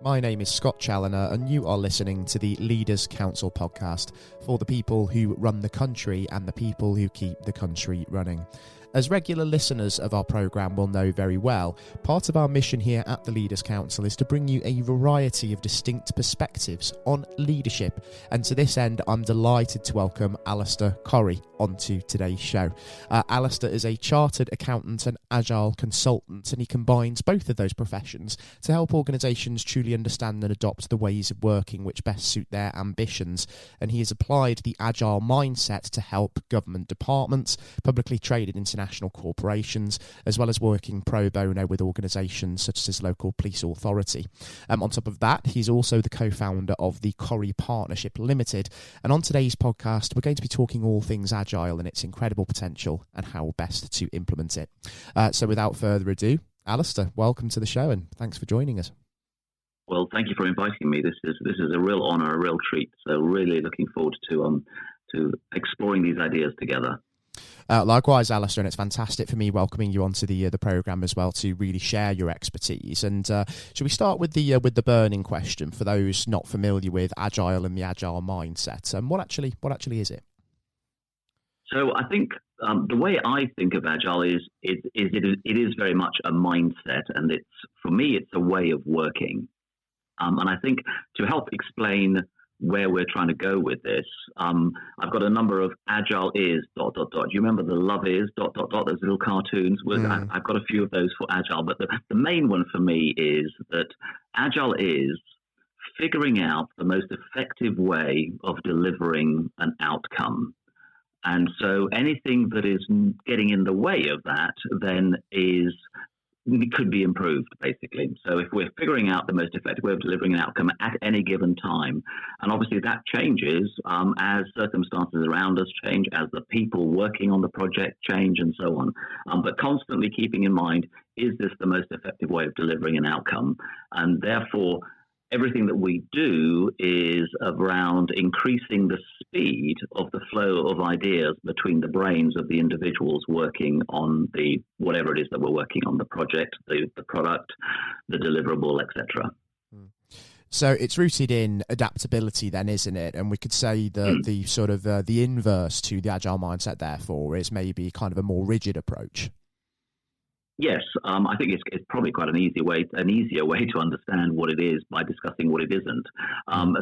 My name is Scott Challoner, and you are listening to the Leaders Council podcast for the people who run the country and the people who keep the country running. As regular listeners of our programme will know very well, part of our mission here at the Leaders Council is to bring you a variety of distinct perspectives on leadership. And to this end, I'm delighted to welcome Alistair Corrie onto today's show. Alistair is a chartered accountant and agile consultant, and he combines both of those professions to help organisations truly understand and adopt the ways of working which best suit their ambitions. And he has applied the Agile Mindset to help government departments, publicly traded international corporations, as well as working pro bono with organisations such as his local police authority. On top of that, he's also the co-founder of the Corrie Partnership Ltd. And on today's podcast, we're going to be talking all things agile and its incredible potential and how best to implement it. So without further ado, Alistair, welcome to the show and thanks for joining us. Well, thank you for inviting me. This is a real honour, a real treat. So really looking forward to exploring these ideas together. Likewise, Alistair, and it's fantastic for me welcoming you onto the programme as well to really share your expertise. And should we start with the burning question for those not familiar with Agile and the Agile Mindset? What actually is it? So I think the way I think of Agile is it is very much a mindset, and for me it's a way of working. And I think to help explain where we're trying to go with this, I've got a number of Agile is ... Do you remember the love is ... Those little cartoons? I've got a few of those for Agile, but the main one for me is that Agile is figuring out the most effective way of delivering an outcome. And so anything that is getting in the way of that then could be improved, basically. So if we're figuring out the most effective way of delivering an outcome at any given time, and obviously that changes as circumstances around us change, as the people working on the project change, and so on. But constantly keeping in mind, is this the most effective way of delivering an outcome? And therefore, everything that we do is around increasing the speed of the flow of ideas between the brains of the individuals working on whatever it is that we're working on, the project, the product, the deliverable, etc. So it's rooted in adaptability then, isn't it? And we could say that the sort of the inverse to the Agile Mindset, therefore, is maybe kind of a more rigid approach. Yes, I think it's probably quite an easier way to understand what it is by discussing what it isn't.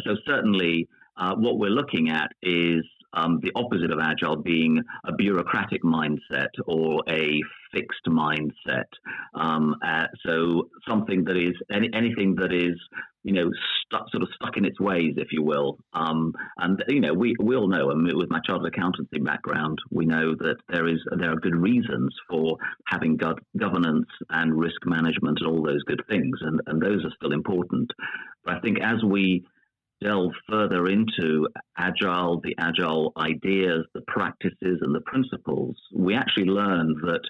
So certainly what we're looking at is the opposite of Agile being a bureaucratic mindset or a fixed mindset. So something that is anything that is stuck in its ways, if you will. And we all know, and with my chartered accountancy background, we know that there are good reasons for having governance and risk management and all those good things, and those are still important. But I think as we delve further into Agile, the Agile ideas, the practices and the principles, we actually learn that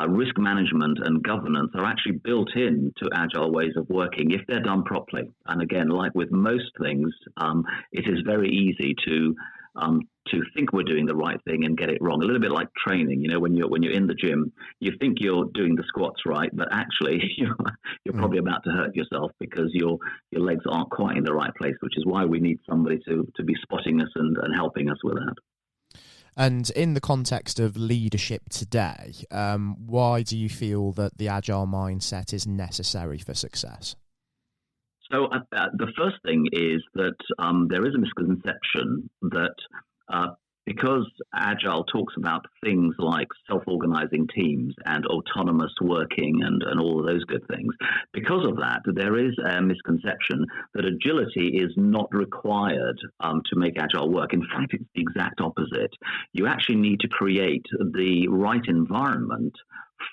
risk management and governance are actually built into Agile ways of working if they're done properly. And again, like with most things, it is very easy to think we're doing the right thing and get it wrong. A little bit like training, when you're in the gym, you think you're doing the squats right, but actually you're probably about to hurt yourself because your legs aren't quite in the right place, which is why we need somebody to be spotting us and helping us with that. And in the context of leadership today, why do you feel that the Agile Mindset is necessary for success? So the first thing is that there is a misconception that because Agile talks about things like self-organizing teams and autonomous working and all of those good things, because of that, there is a misconception that agility is not required to make Agile work. In fact, it's the exact opposite. You actually need to create the right environment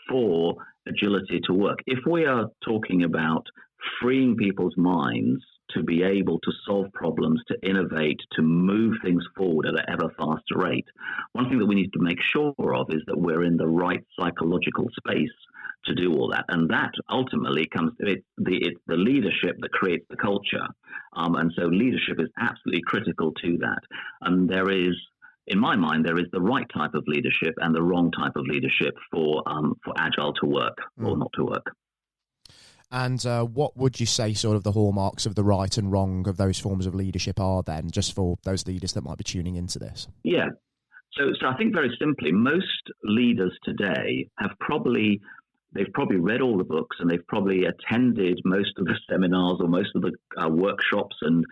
for agility to work. If we are talking about freeing people's minds to be able to solve problems, to innovate, to move things forward at an ever faster rate, one thing that we need to make sure of is that we're in the right psychological space to do all that. And that ultimately comes to it's the leadership that creates the culture. And so leadership is absolutely critical to that. And there is, in my mind, there is the right type of leadership and the wrong type of leadership for Agile to work or not to work. And what would you say sort of the hallmarks of the right and wrong of those forms of leadership are then, just for those leaders that might be tuning into this? Yeah. So I think very simply, most leaders today they've probably read all the books, and they've probably attended most of the seminars or most of the workshops and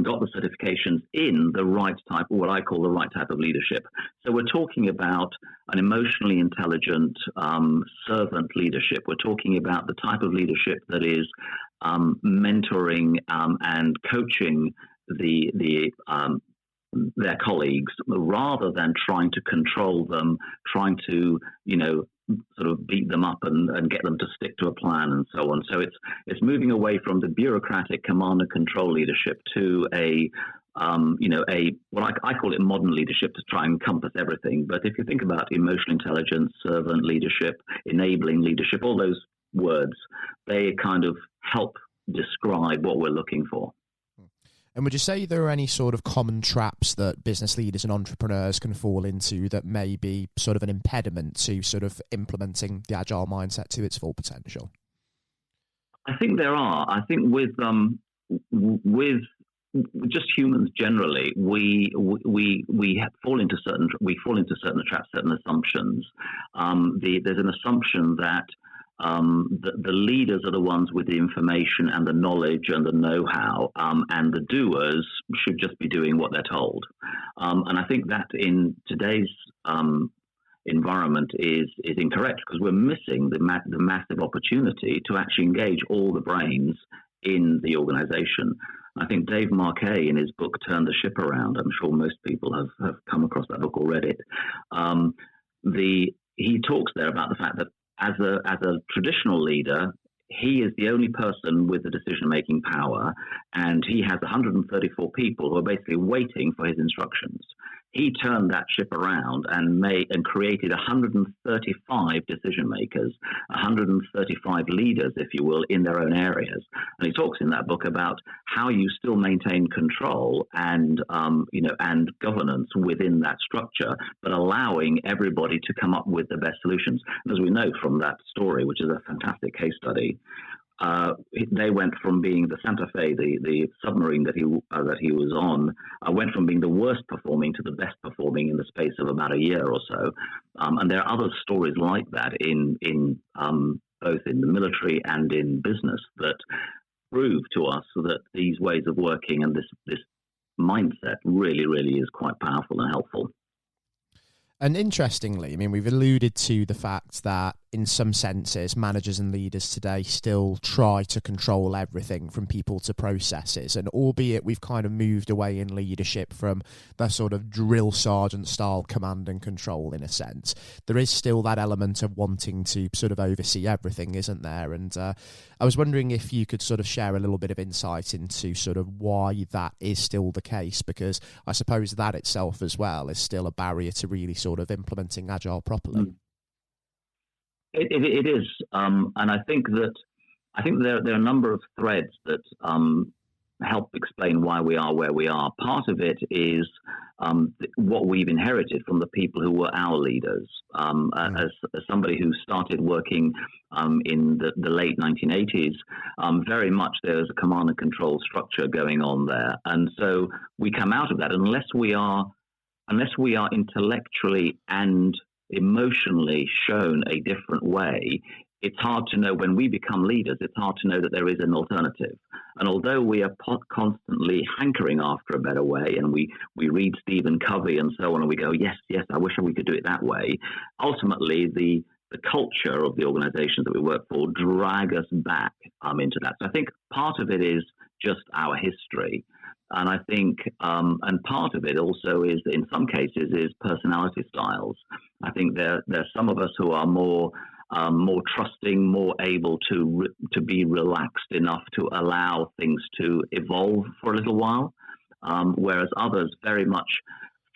got the certifications in the right type, or what I call the right type of leadership. So we're talking about an emotionally intelligent servant leadership. We're talking about the type of leadership that is mentoring and coaching their colleagues, rather than trying to control them, trying to, sort of beat them up and get them to stick to a plan and so on. So it's moving away from the bureaucratic command and control leadership to what I call it modern leadership, to try and encompass everything. But if you think about emotional intelligence, servant leadership, enabling leadership, all those words, they kind of help describe what we're looking for. And would you say there are any sort of common traps that business leaders and entrepreneurs can fall into that may be sort of an impediment to sort of implementing the Agile mindset to its full potential? I think there are. I think with just humans generally, we fall into certain traps, certain assumptions. There's an assumption that the leaders are the ones with the information and the knowledge and the know-how, and the doers should just be doing what they're told. And I think that in today's environment is incorrect, because we're missing the massive opportunity to actually engage all the brains in the organization. I think Dave Marquet, in his book Turn the Ship Around, I'm sure most people have come across that book or read it. He talks there about the fact that as a traditional leader, he is the only person with the decision-making power, and he has 134 people who are basically waiting for his instructions. He turned that ship around and created 135 decision makers, 135 leaders, if you will, in their own areas. And he talks in that book about how you still maintain control and governance within that structure, but allowing everybody to come up with the best solutions. And as we know from that story, which is a fantastic case study, they went from being the Santa Fe, the submarine that he was on, went from being the worst performing to the best performing in the space of about a year or so. And there are other stories like that in both in the military and in business that prove to us that these ways of working and this mindset really, really is quite powerful and helpful. And interestingly, I mean, we've alluded to the fact that in some senses, managers and leaders today still try to control everything from people to processes. And albeit we've kind of moved away in leadership from the sort of drill sergeant style command and control in a sense, there is still that element of wanting to sort of oversee everything, isn't there? And I was wondering if you could sort of share a little bit of insight into sort of why that is still the case, because I suppose that itself as well is still a barrier to really sort of implementing Agile properly. It is, and I think there are a number of threads that help explain why we are where we are. Part of it is what we've inherited from the people who were our leaders. As somebody who started working in the late 1980s, very much there's a command and control structure going on there, and so we come out of that unless we are intellectually and emotionally shown a different way. It's hard to know when we become leaders. It's hard to know that there is an alternative. And although we are constantly hankering after a better way, and we read Stephen Covey and so on, and we go, yes, I wish we could do it that way. Ultimately, the culture of the organizations that we work for drag us back into that. So I think part of it is just our history. And I think, and part of it also is, in some cases, is personality styles. I think there's some of us who are more trusting, more able to be relaxed enough to allow things to evolve for a little while, whereas others very much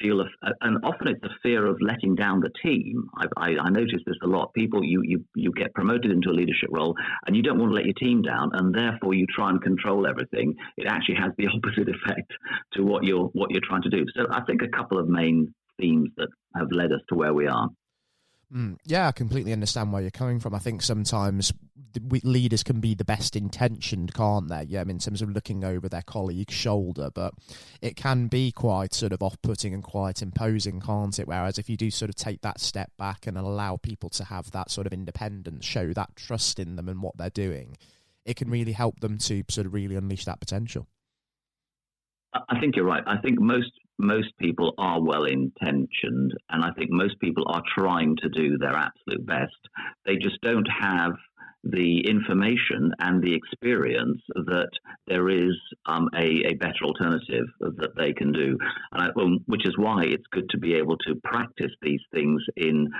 feel, and often it's a fear of letting down the team. I notice this a lot. People, you get promoted into a leadership role, and you don't want to let your team down, and therefore you try and control everything. It actually has the opposite effect to what you're trying to do. So I think a couple of main themes that have led us to where we are. Yeah, I completely understand where you're coming from. I think sometimes leaders can be the best intentioned, can't they? Yeah, in terms of looking over their colleague's shoulder, but it can be quite sort of off-putting and quite imposing, can't it? Whereas if you do sort of take that step back and allow people to have that sort of independence, show that trust in them and what they're doing, it can really help them to sort of really unleash that potential. I think you're right. I think most people are well intentioned, and I think most people are trying to do their absolute best. They just don't have the information and the experience that there is a better alternative that they can do, which is why it's good to be able to practice these things in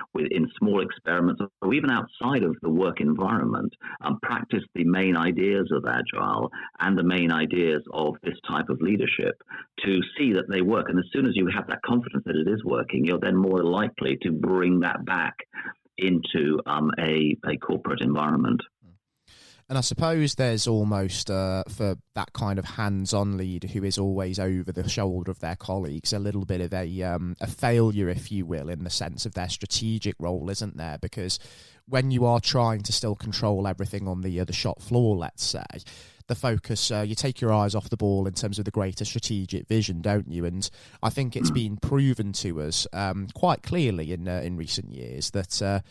small experiments or even outside of the work environment. Practice the main ideas of Agile and the main ideas of this type of leadership to see that they work. And as soon as you have that confidence that it is working, you're then more likely to bring that back into a corporate environment. And I suppose there's almost, for that kind of hands-on leader who is always over the shoulder of their colleagues, a little bit of a failure, if you will, in the sense of their strategic role, isn't there? Because when you are trying to still control everything on the shop floor, let's say, the focus, you take your eyes off the ball in terms of the greater strategic vision, don't you? And I think it's been proven to us quite clearly in recent years that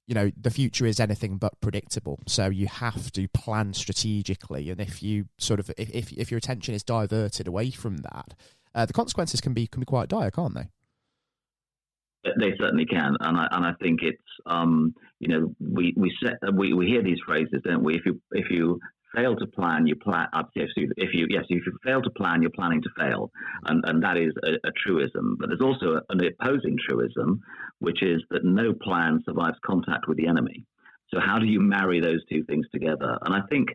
the future is anything but predictable. So you have to plan strategically, and if you sort of if your attention is diverted away from that, the consequences can be quite dire, can't they? They certainly can, and I think it's we hear these phrases, don't we? If you fail to plan, you plan. If you fail to plan, you're planning to fail, and that is a truism. But there's also an opposing truism, which is that no plan survives contact with the enemy. So how do you marry those two things together? And I think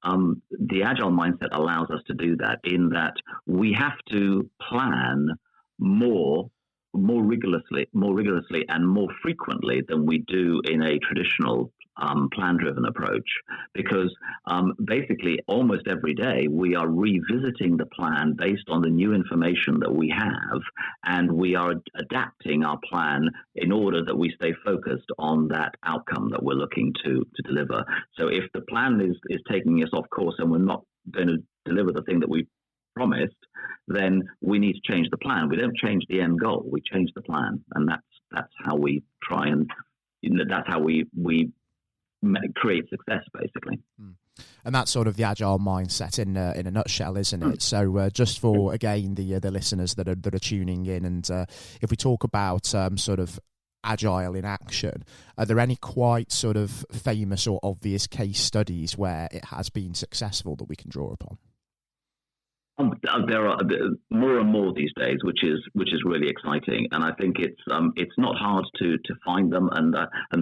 the Agile mindset allows us to do that, in that we have to plan more rigorously and more frequently than we do in a traditional plan-driven approach, because basically almost every day we are revisiting the plan based on the new information that we have, and we are adapting our plan in order that we stay focused on that outcome that we're looking to deliver. So if the plan is taking us off course and we're not going to deliver the thing that we promised, then we need to change the plan. We don't change the end goal, we change the plan, and that's how we try and that's how we create success, basically. And that's sort of the Agile mindset in a nutshell, isn't it? So just for, again, the listeners that are tuning in, and if we talk about sort of Agile in action, are there any quite sort of famous or obvious case studies where it has been successful that we can draw upon? There are more and more these days, which is really exciting, and I think it's not hard to find them, and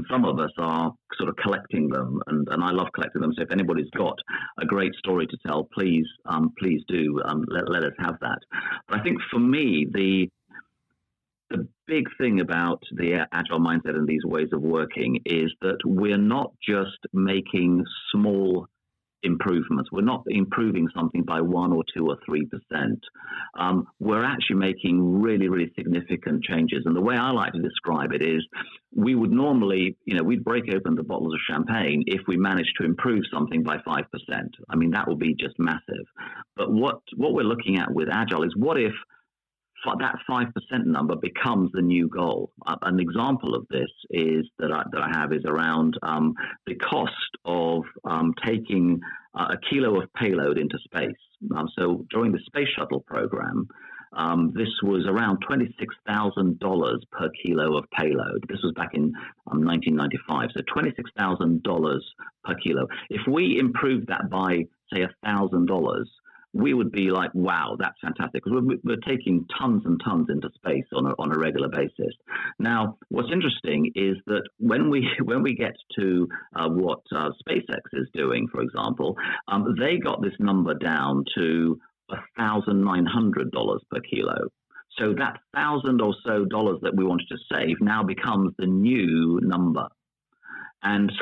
some of us are sort of collecting them, and I love collecting them. So if anybody's got a great story to tell, please do let us have that. But I think for me, the big thing about the Agile mindset and these ways of working is that we're not just making small improvements. We're not improving something by 1 or 2 or 3%. We're actually making really, really significant changes. And the way I like to describe it is, we would normally, we'd break open the bottles of champagne if we managed to improve something by 5%. I mean, that would be just massive. But what we're looking at with Agile is, what if that 5% number becomes the new goal? An example of this is that I have is around the cost of taking a kilo of payload into space. So during the space shuttle program, this was around $26,000 per kilo of payload. This was back in 1995. So $26,000 per kilo. If we improved that by, say, $1,000, we would be like, wow, that's fantastic, because we're taking tons and tons into space on a regular basis. Now, what's interesting is that when we get to what SpaceX is doing, for example, they got this number down to $1,900 per kilo. So that $1,000 or so that we wanted to save now becomes the new number. and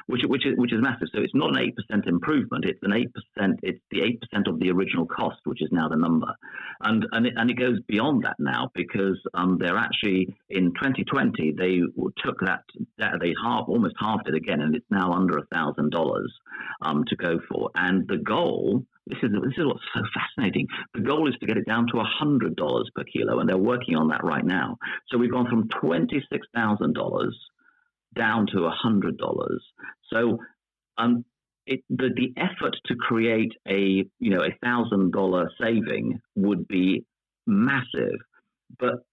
which is massive. So it's not an 8% improvement; it's an 8%. It's the 8% of the original cost, which is now the number, and it goes beyond that now because they're actually in 2020 they took that they almost halved it again, and it's now under $1,000 to go for. And the goal. This is what's so fascinating. The goal is to get it down to $100 per kilo, and they're working on that right now. So we've gone from $26,000 down to $100. So the effort to create a $1,000 saving would be massive, but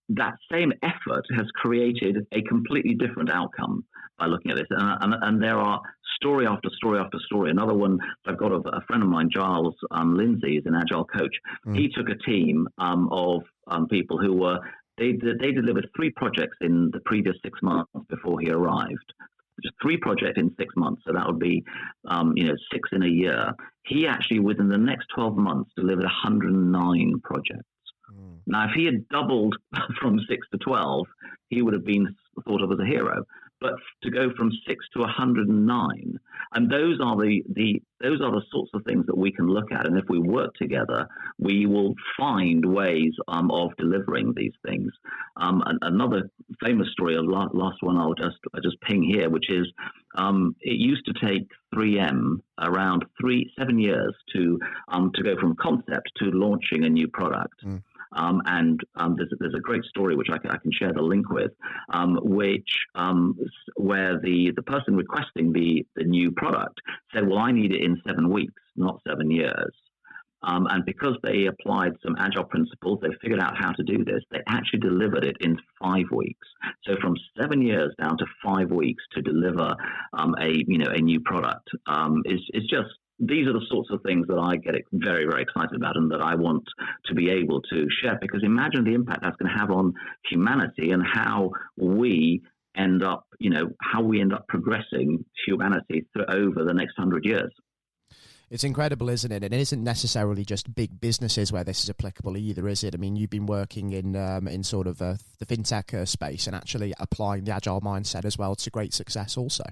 that same effort has created a completely different outcome by looking at this. And there are story after story after story. Another one I've got of a friend of mine, Giles Lindsay, is an Agile coach. He took a team of people who were, they delivered 3 projects in the previous 6 months before he arrived. Just 3 projects in 6 months. So that would be, 6 in a year. He actually, within the next 12 months, delivered 109 projects. Now, if he had doubled from 6 to 12, he would have been thought of as a hero. But to go from 6 to 109, and those are the sorts of things that we can look at. And if we work together, we will find ways of delivering these things. Another famous story, a last one I'll just ping here, which is it used to take 3M around 7 years to go from concept to launching a new product. There's a great story which I can share the link with, where the person requesting the new product said, "Well, I need it in 7 weeks, not 7 years." And because they applied some agile principles, they figured out how to do this. They actually delivered it in 5 weeks. So from 7 years down to 5 weeks to deliver a new product is just. These are the sorts of things that I get very, very excited about and that I want to be able to share, because imagine the impact that's going to have on humanity and how we end up progressing humanity over the next 100 years. It's incredible, isn't it? And it isn't necessarily just big businesses where this is applicable either, is it? I mean, you've been working in sort of the fintech space and actually applying the Agile mindset as well to great success also.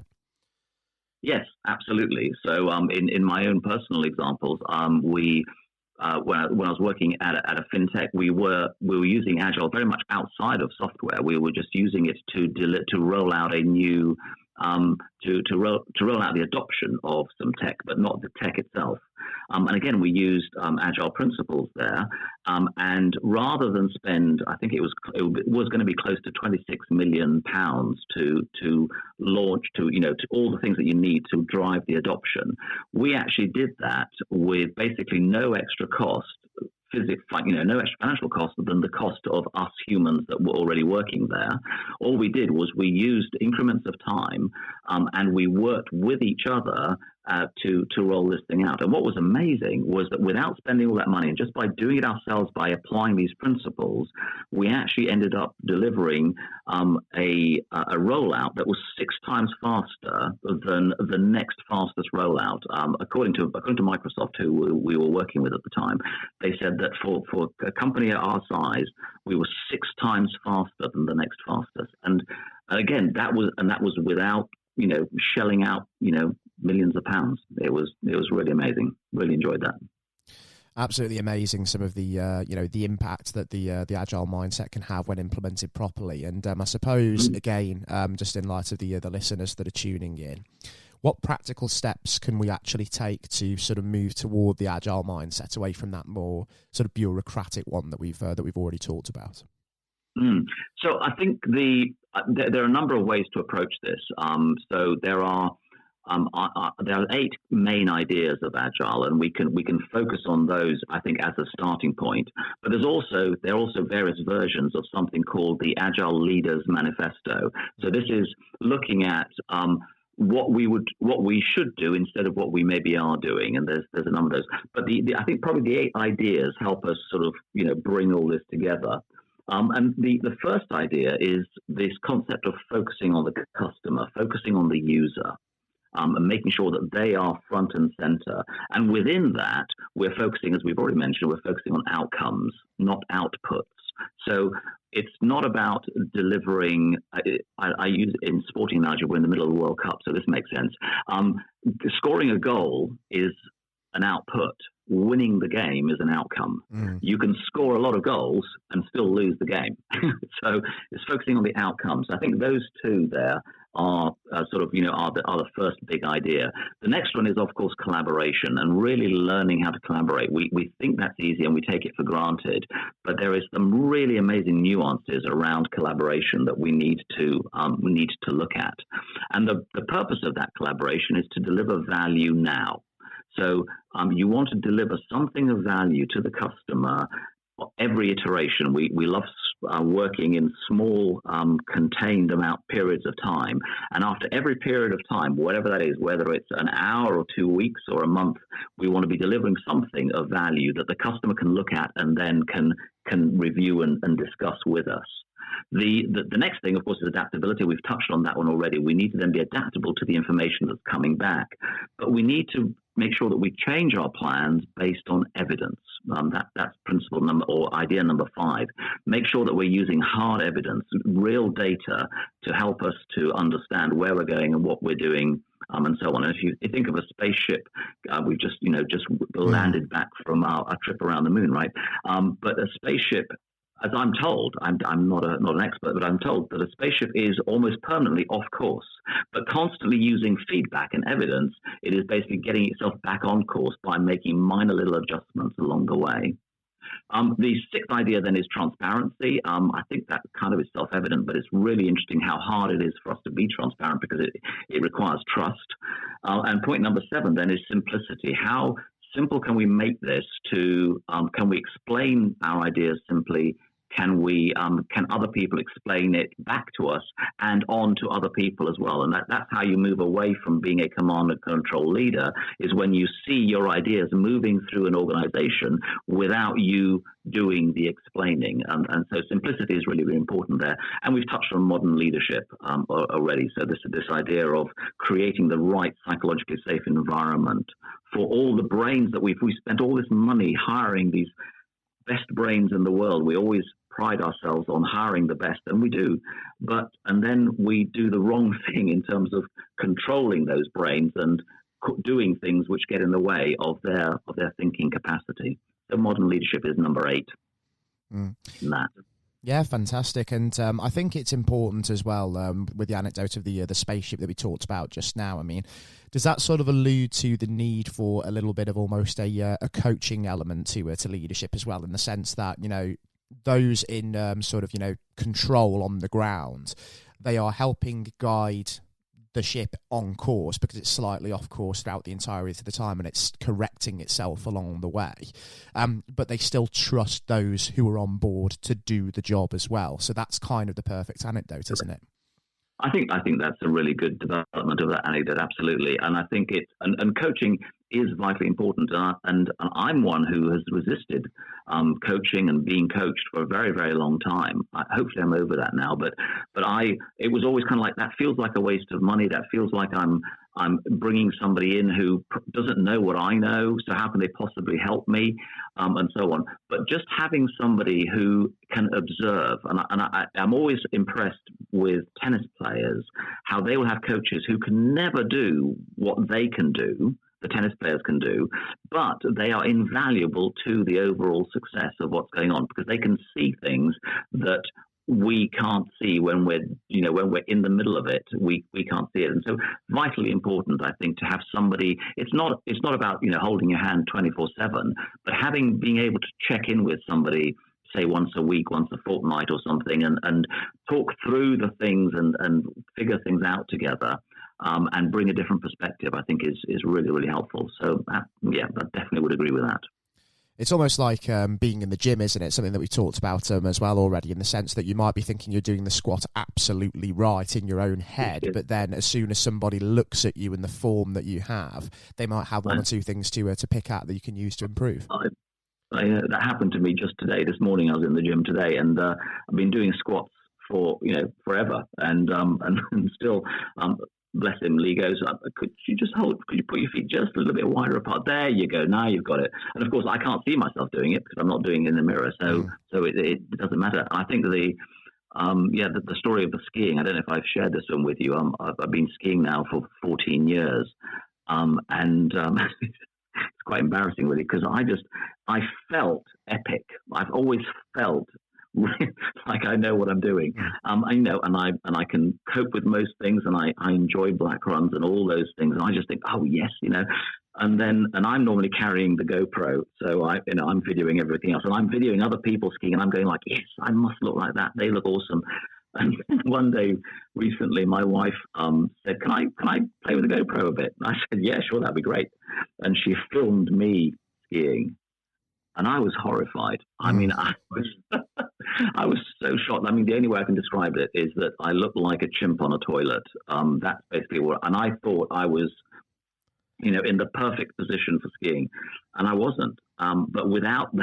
Yes, absolutely. So in my own personal examples, when I was working at a fintech, we were using Agile very much outside of software. We were just using it to roll out a new to roll out the adoption of some tech, but not the tech itself. And again, we used Agile principles there. And rather than spend, I think it was going to be close to £26 million to launch to all the things that you need to drive the adoption. We actually did that with basically no extra cost. No extra financial cost than the cost of us humans that were already working there. All we did was we used increments of time, and we worked with each other to roll this thing out. And what was amazing was that without spending all that money, and just by doing it ourselves, by applying these principles, we actually ended up delivering a rollout that was 6 times faster than the next fastest rollout. According to Microsoft, who we were working with at the time, they said that for a company at our size, we were 6 times faster than the next fastest. And again, that was without shelling out millions of pounds. It was really amazing. Really enjoyed that. Absolutely amazing. Some of the the impact that the Agile mindset can have when implemented properly. And I suppose again, just in light of the listeners that are tuning in, what practical steps can we actually take to sort of move toward the Agile mindset away from that more sort of bureaucratic one that we've already talked about? So I think there are a number of ways to approach this. So there are 8 main ideas of Agile, and we can focus on those, I think, as a starting point. But there are also various versions of something called the Agile Leaders Manifesto. So this is looking at what we should do instead of what we maybe are doing, and there's a number of those. But I think probably the 8 ideas help us sort of bring all this together. And the first idea is this concept of focusing on the customer, focusing on the user, and making sure that they are front and center. And within that, we're focusing, as we've already mentioned, we're focusing on outcomes, not outputs. So it's not about delivering. I use in sporting analogy, we're in the middle of the World Cup, so this makes sense. Scoring a goal is an output. Winning the game is an outcome. You can score a lot of goals and still lose the game. So it's focusing on the outcomes. I think those two there are are the first big idea. The next one is, of course, collaboration and really learning how to collaborate. We think that's easy and we take it for granted, but there is some really amazing nuances around collaboration that we need to look at. And the purpose of that collaboration is to deliver value now. So you want to deliver something of value to the customer every iteration. We love working in small, contained periods of time. And after every period of time, whatever that is, whether it's an hour or 2 weeks or a month, we want to be delivering something of value that the customer can look at and then can review and discuss with us. The next thing, of course, is adaptability. We've touched on that one already. We need to then be adaptable to the information that's coming back. But we need to make sure that we change our plans based on evidence. That's principle number, or idea number 5. Make sure that we're using hard evidence, real data, to help us to understand where we're going and what we're doing, and so on. And if you think of a spaceship, we've just landed back from our trip around the moon, right? But a spaceship, as I'm told, I'm not an expert, but I'm told that a spaceship is almost permanently off course. But constantly using feedback and evidence, it is basically getting itself back on course by making minor little adjustments along the way. The 6th idea then is transparency. I think that kind of is self-evident, but it's really interesting how hard it is for us to be transparent because it requires trust. And point number 7 then is simplicity. How simple can we make this can we explain our ideas simply? Can other people explain it back to us and on to other people as well? And that's how you move away from being a command and control leader, is when you see your ideas moving through an organization without you doing the explaining. And so simplicity is really, really important there. And we've touched on modern leadership already. So this idea of creating the right psychologically safe environment for all the brains that we spent all this money hiring these best brains in the world. We always pride ourselves on hiring the best, and we do. And then we do the wrong thing in terms of controlling those brains and doing things which get in the way of their thinking capacity. So modern leadership is number 8 in that. Yeah, fantastic. And I think it's important as well, with the anecdote of the spaceship that we talked about just now. I mean, does that sort of allude to the need for a little bit of almost a coaching element to leadership as well, in the sense that, those in control on the ground, they are helping guide the ship on course because it's slightly off course throughout the entirety of the time and it's correcting itself along the way. But they still trust those who are on board to do the job as well. So that's kind of the perfect anecdote, isn't it? I think that's a really good development of that anecdote, absolutely. And I think and coaching is vitally important. And I'm one who has resisted coaching and being coached for a very, very long time. Hopefully I'm over that now. But it was always kind of like, that feels like a waste of money. That feels like I'm bringing somebody in who doesn't know what I know, so how can they possibly help me, and so on. But just having somebody who can observe, and I'm always impressed with tennis players, how they will have coaches who can never do what they can do, the tennis players can do, but they are invaluable to the overall success of what's going on because they can see things that we can't see when we're in the middle of it. We can't see it, and so vitally important, I think, to have somebody. It's not about holding your hand 24/7, but being able to check in with somebody, say once a week, once a fortnight, or something, and talk through the things and figure things out together. And bring a different perspective, I think is really, really helpful. So I definitely would agree with that. It's almost like being in the gym, isn't it? Something that we talked about as well already, in the sense that you might be thinking you're doing the squat absolutely right in your own head, but then as soon as somebody looks at you in the form that you have, they might have one or two things to pick at that you can use to improve. That happened to me just today. This morning I was in the gym today, and I've been doing squats for forever, and still bless him, Lee goes, could you put your feet just a little bit wider apart? There you go. Now you've got it. And of course, I can't see myself doing it because I'm not doing it in the mirror. So it doesn't matter. I think the story of the skiing, I don't know if I've shared this one with you. I've been skiing now for 14 years. It's quite embarrassing really, because I felt epic. I've always felt like I know what I'm doing. And I can cope with most things, and I enjoy black runs and all those things. And I just think, oh yes, and I'm normally carrying the GoPro, so I'm videoing everything else, and I'm videoing other people skiing, and I'm going like, yes, I must look like that. They look awesome. And one day recently, my wife said, "Can I play with the GoPro a bit?" And I said, "Yeah, sure, that'd be great." And she filmed me skiing, and I was horrified. I mean, I was so shocked. I mean, the only way I can describe it is that I looked like a chimp on a toilet. That's basically what. And I thought I was, in the perfect position for skiing, and I wasn't. But without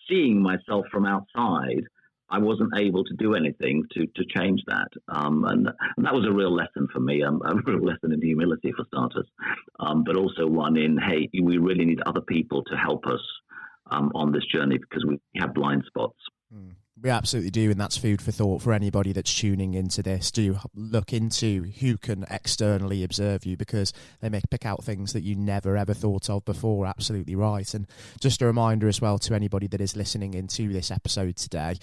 seeing myself from outside, I wasn't able to do anything to change that. And that was a real lesson for me, a real lesson in humility for starters, but also one in, hey, we really need other people to help us on this journey because we have blind spots. We absolutely do, and that's food for thought for anybody that's tuning into this. Do look into who can externally observe you, because they may pick out things that you never ever thought of before. Absolutely right. And just a reminder as well to anybody that is listening into this episode today,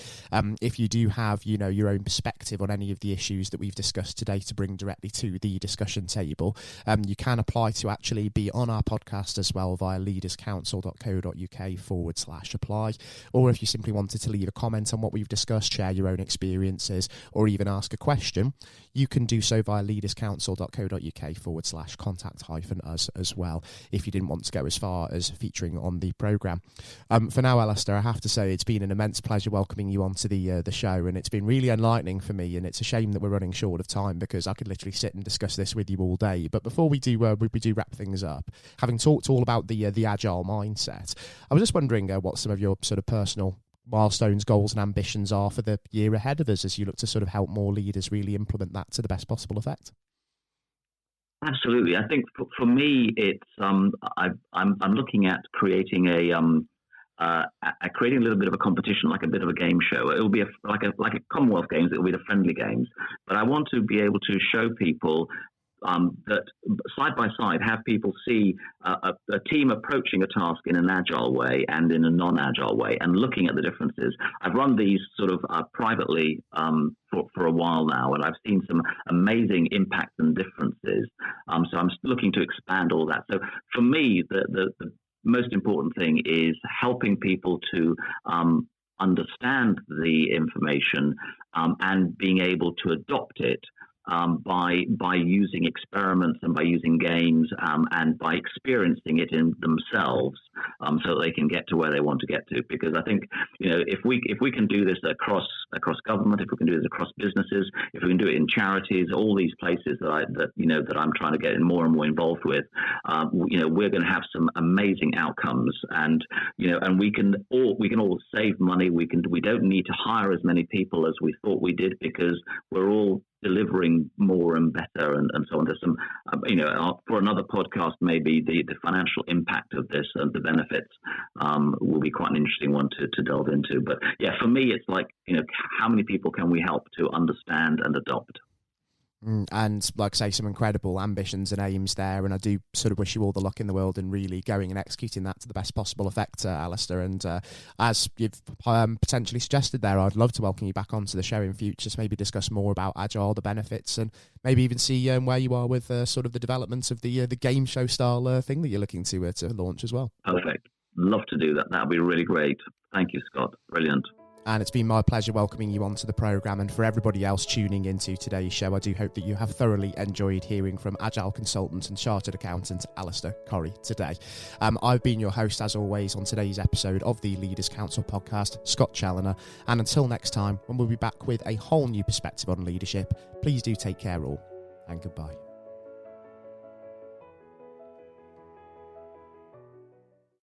if you do have your own perspective on any of the issues that we've discussed today to bring directly to the discussion table, you can apply to actually be on our podcast as well via leaderscouncil.co.uk/apply, or if you simply wanted to leave a comment on what we've discussed, share your own experiences, or even ask a question, you can do so via leaderscouncil.co.uk/contact-us as well, if you didn't want to go as far as featuring on the programme. For now, Alistair, I have to say it's been an immense pleasure welcoming you onto the show, and it's been really enlightening for me, and it's a shame that we're running short of time because I could literally sit and discuss this with you all day. But before we do wrap things up, having talked all about the Agile mindset, I was just wondering what some of your sort of personal milestones, goals and ambitions are for the year ahead of us as you look to sort of help more leaders really implement that to the best possible effect. Absolutely. I think for me, it's I'm looking at creating creating a little bit of a competition, like a bit of a game show. It will be like a Commonwealth Games. It will be the friendly games, but I want to be able to show people that side by side, have people see a team approaching a task in an agile way and in a non-agile way, and looking at the differences. I've run these sort of privately for a while now, and I've seen some amazing impacts and differences. So I'm looking to expand all that. So for me, the most important thing is helping people to understand the information and being able to adopt it by using experiments and by using games and by experiencing it in themselves, so that they can get to where they want to get to. Because I think if we can do this across government, if we can do this across businesses, if we can do it in charities, all these places that I'm trying to get more and more involved with, we're going to have some amazing outcomes, and we can all save money. We don't need to hire as many people as we thought we did, because we're all delivering more and better, and so on. There's some, for another podcast, maybe the financial impact of this and the benefits will be quite an interesting one to delve into. But yeah, for me, it's like, how many people can we help to understand and adopt? And like I say, some incredible ambitions and aims there, and I do sort of wish you all the luck in the world in really going and executing that to the best possible effect, Alistair. And as you've potentially suggested there, I'd love to welcome you back onto the show in future to maybe discuss more about Agile, the benefits, and maybe even see where you are with sort of the development of the game show style thing that you're looking to launch as well. Perfect. Love to do that. That'd be really great. Thank you, Scott. Brilliant. And it's been my pleasure welcoming you onto the programme. And for everybody else tuning into today's show, I do hope that you have thoroughly enjoyed hearing from Agile consultant and chartered accountant Alistair Corrie today. I've been your host, as always, on today's episode of the Leaders Council podcast, Scott Challoner. And until next time, when we'll be back with a whole new perspective on leadership, please do take care all, and goodbye.